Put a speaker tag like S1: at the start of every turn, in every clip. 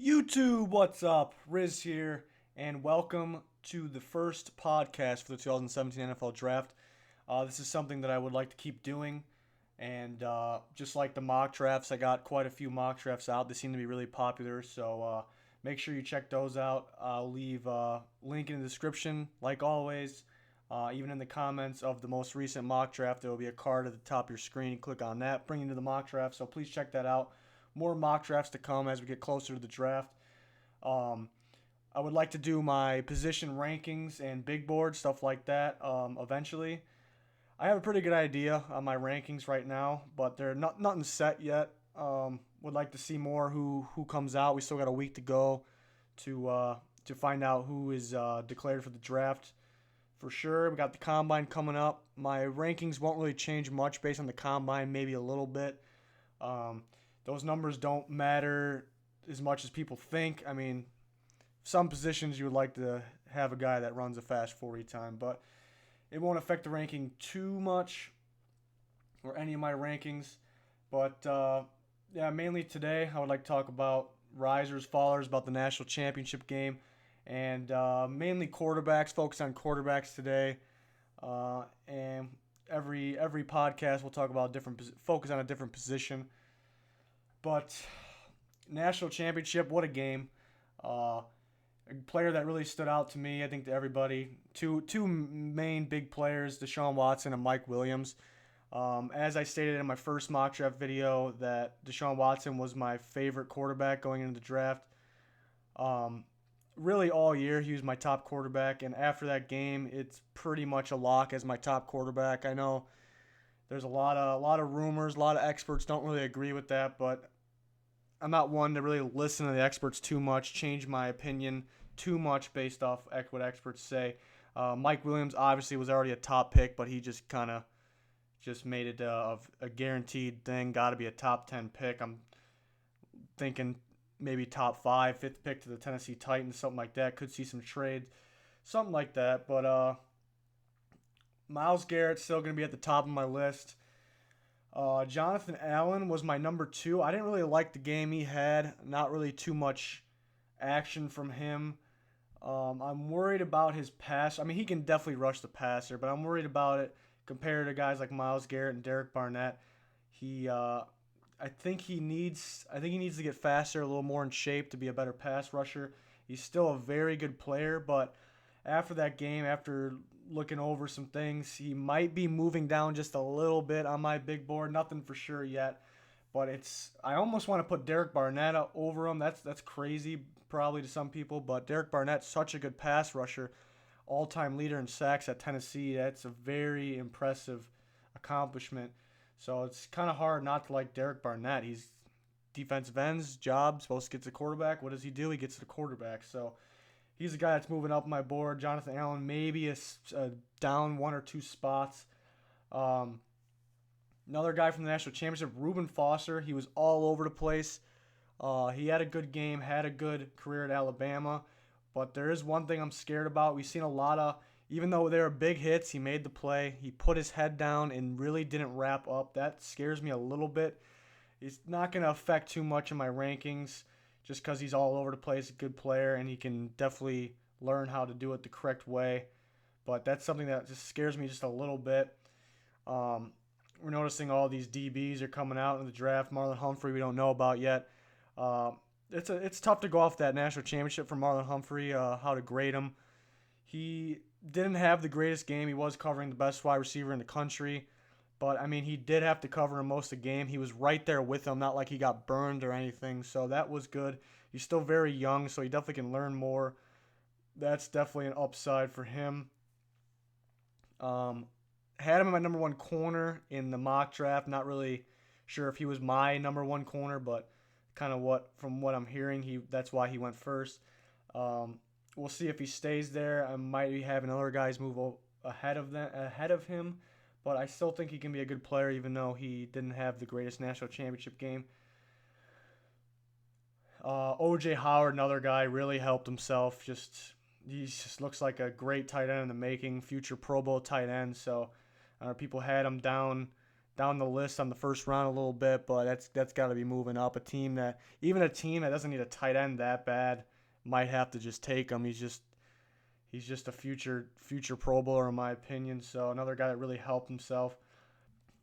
S1: YouTube, what's up? Riz here, and welcome to the first podcast for the 2017 NFL Draft. This is something that I would like to keep doing, and just like the mock drafts, I got quite a few mock drafts out. They seem to be really popular, so make sure you check those out. I'll leave a link in the description, like always. Even in the comments of the most recent mock draft, there will be a card at the top of your screen. Click on that, bring you to the mock draft, so please check that out. More mock drafts to come as we get closer to the draft. Um, I would like to do my position rankings and big board stuff like that eventually. I have a pretty good idea on my rankings right now, but they're nothing set yet. Would like to see more who comes out. We still got a week to go to find out who is declared for the draft. For sure, we got the combine coming up. My rankings won't really change much based on the combine, maybe a little bit. Um, those numbers don't matter as much as people think. I mean, some positions you would like to have a guy that runs a fast 40 time, but it won't affect the ranking too much or any of my rankings. But yeah, mainly today I would like to talk about risers, fallers, about the national championship game, and mainly quarterbacks. Focus on quarterbacks today, and every podcast we'll talk about focus on a different position. But national championship, what a game! A player that really stood out to me, I think to everybody. Two main big players, Deshaun Watson and Mike Williams. As I stated in my first mock draft video, that Deshaun Watson was my favorite quarterback going into the draft. Um, really, all year he was my top quarterback, and after that game, it's pretty much a lock as my top quarterback. I know there's a lot of rumors, a lot of experts don't really agree with that, but I'm not one to really listen to the experts too much, change my opinion too much based off what experts say. Mike Williams obviously was already a top pick, but he just kind of just made it a guaranteed thing. Got to be a top 10 pick. I'm thinking maybe top five, fifth pick to the Tennessee Titans, something like that. Could see some trades, something like that. But Myles Garrett still going to be at the top of my list. Jonathan Allen was my number two. I didn't really like the game he had. Not really too much action from him. I'm worried about his pass. I mean, he can definitely rush the passer, but I'm worried about it compared to guys like Myles Garrett and Derek Barnett. I think he needs to get faster, a little more in shape to be a better pass rusher. He's still a very good player, but after that game, after looking over some things, he might be moving down just a little bit on my big board. Nothing for sure yet, but I almost want to put Derek Barnett over him. That's crazy probably to some people, but Derek Barnett's such a good pass rusher, all-time leader in sacks at Tennessee. That's a very impressive accomplishment. So it's kind of hard not to like Derek Barnett. He's defensive end's job, supposed to get to the quarterback. What does he do? He gets to the quarterback. So he's a guy that's moving up my board. Jonathan Allen, maybe a down one or two spots. Um, Another guy from the national championship, Reuben Foster. He was all over the place. He had a good game, had a good career at Alabama. But there is one thing I'm scared about. We've seen a lot of, even though they were big hits, he made the play. He put his head down and really didn't wrap up. That scares me a little bit. He's not going to affect too much in my rankings just because he's all over the place, a good player, and he can definitely learn how to do it the correct way. But that's something that just scares me just a little bit. We're noticing all these DBs are coming out in the draft. Marlon Humphrey we don't know about yet. Uh, it's tough to go off that national championship for Marlon Humphrey, how to grade him. He didn't have the greatest game. He was covering the best wide receiver in the country. But, I mean, he did have to cover him most of the game. He was right there with him, not like he got burned or anything. So that was good. He's still very young, so he definitely can learn more. That's definitely an upside for him. Um, had him in my number one corner in the mock draft. Not really sure if he was my number one corner, but kind of from what I'm hearing, that's why he went first. Um, we'll see if he stays there. I might be having other guys move ahead of him, but I still think he can be a good player, even though he didn't have the greatest national championship game. OJ Howard, another guy, really helped himself. He just looks like a great tight end in the making, future Pro Bowl tight end. So people had him down the list on the first round a little bit, but that's got to be moving up. Even a team that doesn't need a tight end that bad might have to just take him. He's just a future Pro Bowler in my opinion. So another guy that really helped himself.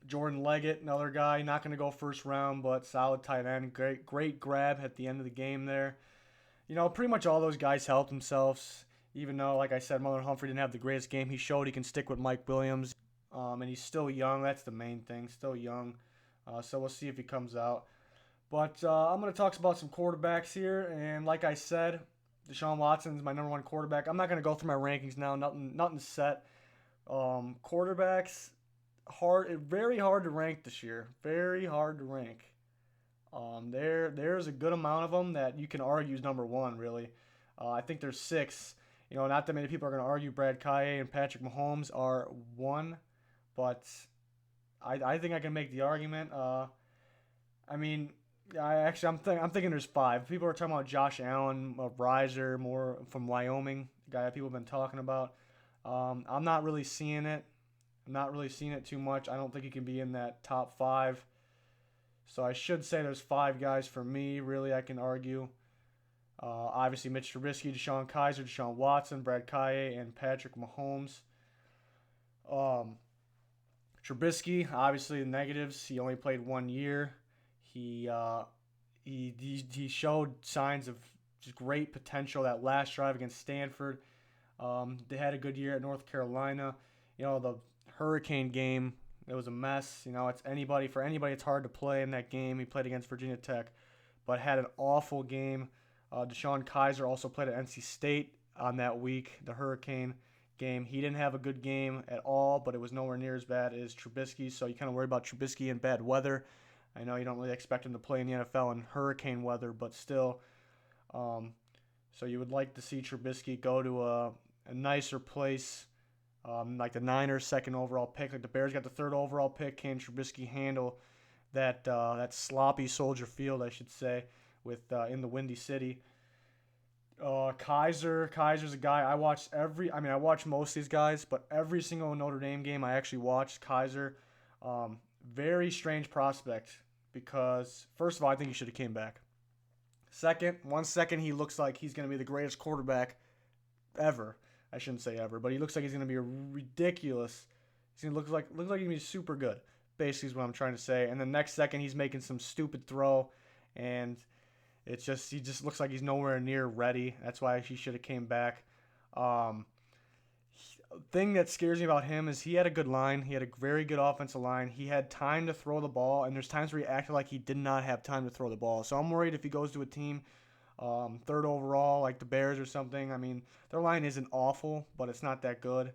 S1: Jordan Leggett, another guy, not going to go first round, but solid tight end. Great grab at the end of the game there. Pretty much all those guys helped themselves. Even though, like I said, Marlon Humphrey didn't have the greatest game, he showed he can stick with Mike Williams. And he's still young. That's the main thing. Still young. So we'll see if he comes out. But I'm going to talk about some quarterbacks here. And like I said, Deshaun Watson is my number one quarterback. I'm not going to go through my rankings now. Nothing set. Quarterbacks, very hard to rank this year. Very hard to rank. There's a good amount of them that you can argue is number one, really. I think there's 6. Not that many people are going to argue Brad Kaaya and Patrick Mahomes are 1, but I think I can make the argument. I'm thinking there's 5. People are talking about Josh Allen, a riser, more from Wyoming, the guy that people have been talking about. I'm not really seeing it. I'm not really seeing it too much. I don't think he can be in that top 5. So I should say there's 5 guys for me, really, I can argue. Obviously, Mitch Trubisky, Deshaun Kizer, Deshaun Watson, Brad Kaaya, and Patrick Mahomes. Trubisky, obviously the negatives. He only played 1 year. He showed signs of just great potential that last drive against Stanford. They had a good year at North Carolina. The Hurricane game, it was a mess. For anybody, it's hard to play in that game. He played against Virginia Tech, but had an awful game. Deshaun Kizer also played at NC State on that week, the Hurricane game. He didn't have a good game at all, but it was nowhere near as bad as Trubisky, so you kind of worry about Trubisky in bad weather. I know you don't really expect him to play in the NFL in hurricane weather, but still. So you would like to see Trubisky go to a nicer place, like the Niners' 2nd overall pick. Like the Bears got the 3rd overall pick. Can Trubisky handle that sloppy Soldier Field, I should say, with in the Windy City? Kaiser's a guy I watched I watched most of these guys, but every single Notre Dame game I actually watched. Kizer, very strange prospect because first of all, I think he should have came back. One second he looks like he's going to be the greatest quarterback ever. I shouldn't say ever, but he looks like he's going to be ridiculous. He's going to look like he's going to be super good. Basically is what I'm trying to say. And the next second he's making some stupid throw, and he just looks like he's nowhere near ready. That's why he should have came back. Thing that scares me about him is he had a good line. He had a very good offensive line. He had time to throw the ball, and there's times where he acted like he did not have time to throw the ball. So I'm worried if he goes to a team 3rd overall like the Bears or something. I mean, their line isn't awful, but it's not that good.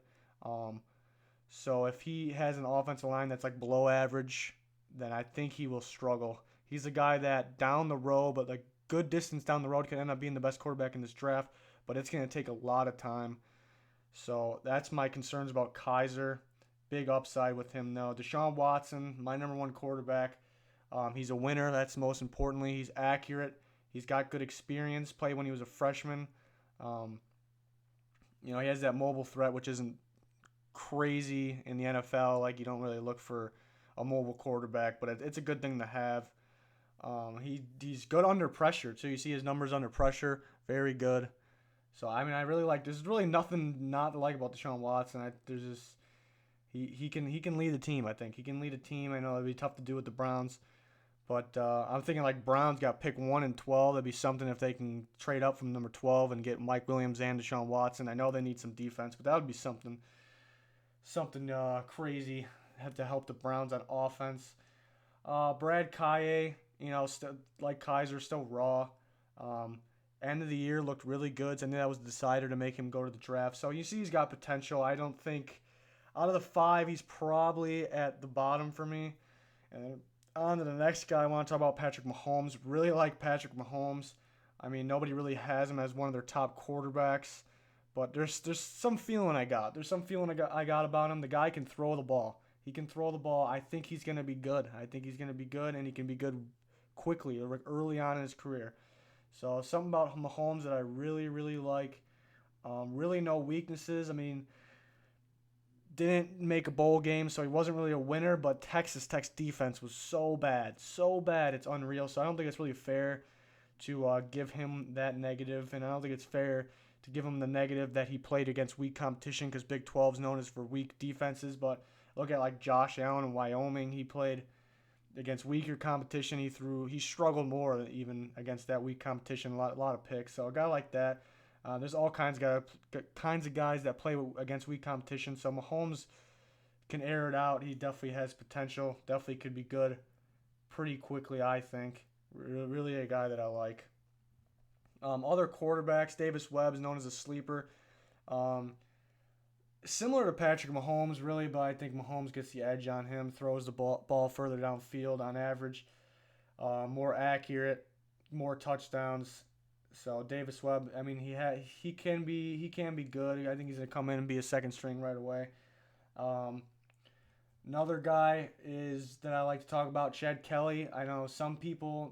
S1: So if he has an offensive line that's like below average, then I think he will struggle. He's a guy that down the road, but like good distance down the road, can end up being the best quarterback in this draft, but it's going to take a lot of time. So that's my concerns about Kizer. Big upside with him, though. Deshaun Watson, my number one quarterback. He's a winner. That's most importantly. He's accurate. He's got good experience. Played when he was a freshman. He has that mobile threat, which isn't crazy in the NFL. Like, you don't really look for a mobile quarterback, but it's a good thing to have. He's good under pressure, too. You see his numbers under pressure. Very good. So, I really like. There's really nothing not to like about Deshaun Watson. He can lead the team. I think he can lead a team. I know it'd be tough to do with the Browns, but I'm thinking like Browns got pick 1 and 12. That'd be something if they can trade up from number 12 and get Mike Williams and Deshaun Watson. I know they need some defense, but that would be something crazy. Have to help the Browns on offense. Brad Kaaya, like Kizer, still raw. End of the year looked really good. So I knew that was the decider to make him go to the draft. So you see he's got potential. I don't think out of the 5, he's probably at the bottom for me. And on to the next guy, I want to talk about Patrick Mahomes. Really like Patrick Mahomes. Nobody really has him as one of their top quarterbacks. But there's some feeling I got. There's some feeling I got about him. The guy can throw the ball. He can throw the ball. I think he's going to be good. And he can be good quickly, early on in his career. So something about Mahomes that I really, really like. Really no weaknesses. didn't make a bowl game, so he wasn't really a winner, but Texas Tech's defense was so bad. So bad, it's unreal. So I don't think it's really fair to give him that negative, and I don't think it's fair to give him the negative that he played against weak competition, because Big 12 is known as for weak defenses. But look at like Josh Allen in Wyoming. He played against weaker competition. He struggled more even against that weak competition. A lot of picks. So a guy like that. There's all kinds of guys that play against weak competition. So Mahomes can air it out. He definitely has potential. Definitely could be good pretty quickly, I think. Really a guy that I like. Other quarterbacks, Davis Webb is known as a sleeper. Similar to Patrick Mahomes, really, but I think Mahomes gets the edge on him, throws the ball further downfield on average, more accurate, more touchdowns. So Davis Webb, I mean, he can be good. I think he's gonna come in and be a second string right away. Another guy is that I like to talk about, Chad Kelly. I know there's some people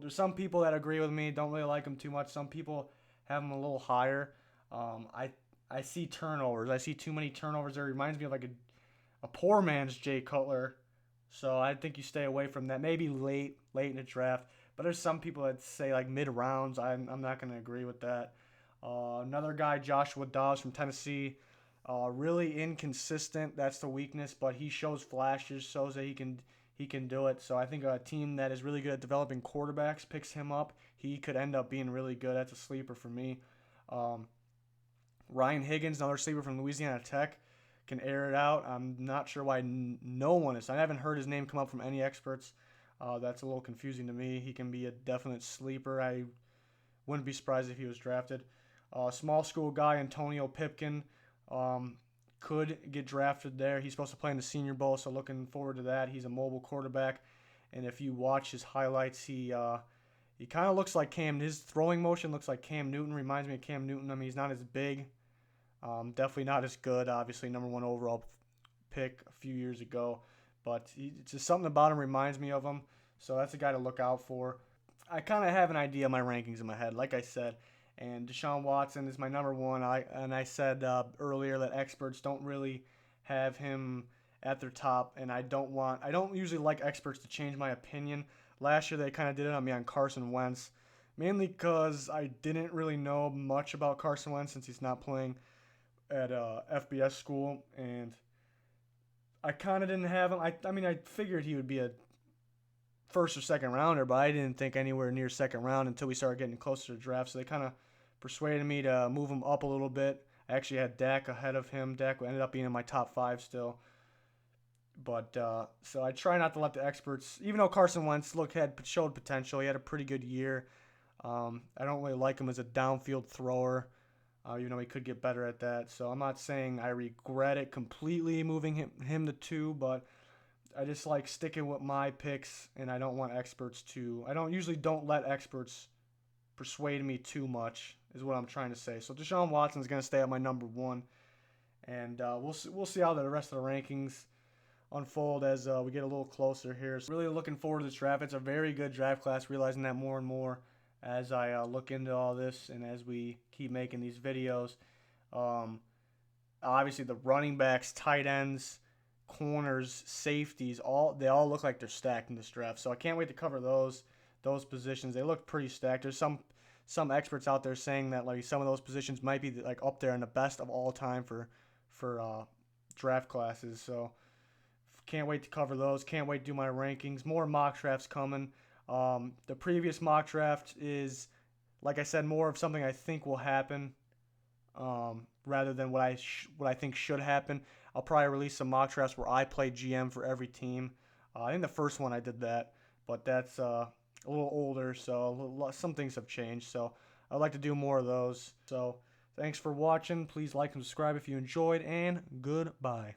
S1: that agree with me, don't really like him too much. Some people have him a little higher. I see turnovers. I see too many turnovers there. It reminds me of like a poor man's Jay Cutler. So I think you stay away from that. Maybe late in the draft. But there's some people that say like mid rounds. I'm not going to agree with that. Another guy, Joshua Dobbs from Tennessee. Really inconsistent. That's the weakness. But he shows flashes, shows that he can do it. So I think a team that is really good at developing quarterbacks picks him up. He could end up being really good. That's a sleeper for me. Ryan Higgins, another sleeper from Louisiana Tech, can air it out. I'm not sure why no one is. I haven't heard his name come up from any experts. That's a little confusing to me. He can be a definite sleeper. I wouldn't be surprised if he was drafted. Small school guy, Antonio Pipkin, could get drafted there. He's supposed to play in the Senior Bowl, so looking forward to that. He's a mobile quarterback, and if you watch his highlights, he kind of looks like Cam. His throwing motion looks like Cam Newton. Reminds me of Cam Newton. I mean, he's not as big. Definitely not as good. Obviously, number 1 overall pick a few years ago. But it's just something about him reminds me of him. So that's a guy to look out for. I kind of have an idea of my rankings in my head, like I said. And Deshaun Watson is my number 1. I said earlier that experts don't really have him at their top. And I don't usually like experts to change my opinion. Last year they kind of did it on me on Carson Wentz. Mainly because I didn't really know much about Carson Wentz since he's not playing at FBS school, and I kind of didn't have him. I mean, I figured he would be a first or second rounder, but I didn't think anywhere near second round until we started getting closer to the draft. So they kind of persuaded me to move him up a little bit. I actually had Dak ahead of him. Dak ended up being in my top 5 still. But so I try not to let the experts, even though Carson Wentz showed potential, he had a pretty good year. I don't really like him as a downfield thrower. Even though he could get better at that. So I'm not saying I regret it completely moving him to 2, but I just like sticking with my picks, and I don't want experts to. I don't let experts persuade me too much, is what I'm trying to say. So Deshaun Watson is going to stay at my number 1, and we'll see how the rest of the rankings unfold as we get a little closer here. So really looking forward to this draft. It's a very good draft class, realizing that more and more as I look into all this and as we keep making these videos. Obviously the running backs, tight ends, corners, safeties, they all look like they're stacked in this draft. So I can't wait to cover those positions. They look pretty stacked. There's some experts out there saying that like some of those positions might be like up there in the best of all time for draft classes. So can't wait to cover those. Can't wait to do my rankings. More mock drafts coming. The previous mock draft is, like I said, more of something I think will happen rather than what I think should happen. I'll probably release some mock drafts where I play GM for every team. I think the first one I did that, but that's a little older, so some things have changed. So I'd like to do more of those. So thanks for watching. Please like and subscribe if you enjoyed, and goodbye.